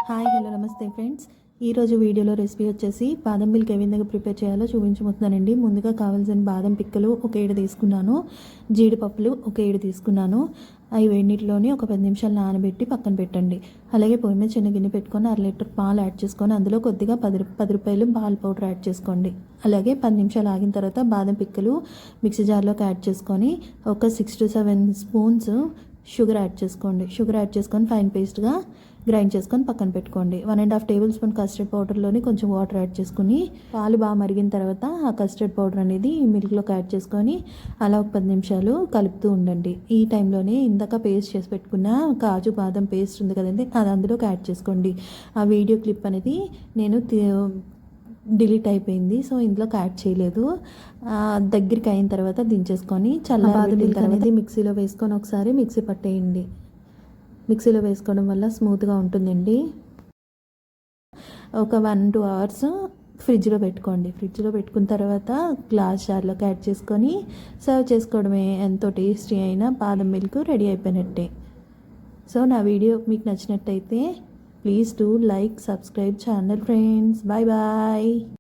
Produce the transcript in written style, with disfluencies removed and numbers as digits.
Hi hello నమస్తే friends. ఈరోజు వీడియోలో రెసిపీ వచ్చేసి బాదం మిల్క్ ఏ విధంగా ప్రిపేర్ చేయాలో చూపించబోతున్నానండి. ముందుగా కావాల్సిన బాదం పిక్కలు ఒక 7 తీసుకున్నాను, జీడిపప్పులు ఒక 7 తీసుకున్నాను. అవి వేడినీటిలోని ఒక 10 నిమిషాలు నానబెట్టి పక్కన పెట్టండి. అలాగే పొయ్యి మీద చిన్న గిన్నె పెట్టుకొని 1/2 లీటర్ పాలు యాడ్ చేసుకొని అందులో కొద్దిగా 10 రూపాయలు పాల పౌడర్ యాడ్ చేసుకోండి. అలాగే 10 నిమిషాలు ఆగిన తర్వాత బాదం పిక్కలు మిక్సీ జార్లోకి యాడ్ చేసుకొని ఒక 6 to 7 స్పూన్స్ షుగర్ యాడ్ చేసుకోండి. షుగర్ యాడ్ చేసుకొని ఫైన్ పేస్ట్గా గ్రైండ్ చేసుకొని పక్కన పెట్టుకోండి. 1.5 టేబుల్ స్పూన్ కస్టర్డ్ పౌడర్లోని కొంచెం వాటర్ యాడ్ చేసుకుని పాలు బాగా మరిగిన తర్వాత ఆ కస్టర్డ్ పౌడర్ అనేది మిల్క్లోకి యాడ్ చేసుకొని అలా ఒక 10 నిమిషాలు కలుపుతూ ఉండండి. ఈ టైంలోనే ఇందాక పేస్ట్ చేసి పెట్టుకున్న కాజు బాదం పేస్ట్ ఉంది కదండి, అది అందులోకి యాడ్ చేసుకోండి. ఆ వీడియో క్లిప్ అనేది నేను డిలీట్ అయిపోయింది, సో ఇందులోకి యాడ్ చేయలేదు. దగ్గరికి అయిన తర్వాత దించేసుకొని చల్లారబెట్టిన తర్వాత మిక్సీలో వేసుకొని ఒకసారి మిక్సీ పట్టేయండి. మిక్సీలో వేసుకోవడం వల్ల స్మూత్గా ఉంటుందండి. ఒక 1-2 అవర్స్ ఫ్రిడ్జ్లో పెట్టుకోండి. ఫ్రిడ్జ్లో పెట్టుకున్న తర్వాత గ్లాస్ జార్లోకి యాడ్ చేసుకొని సర్వ్ చేసుకోవడమే. ఎంతో టేస్టీ అయిన బాదం మిల్క్ రెడీ అయిపోయినట్టే. సో నా వీడియో మీకు నచ్చినట్టయితే please do like, subscribe channel friends. Bye bye.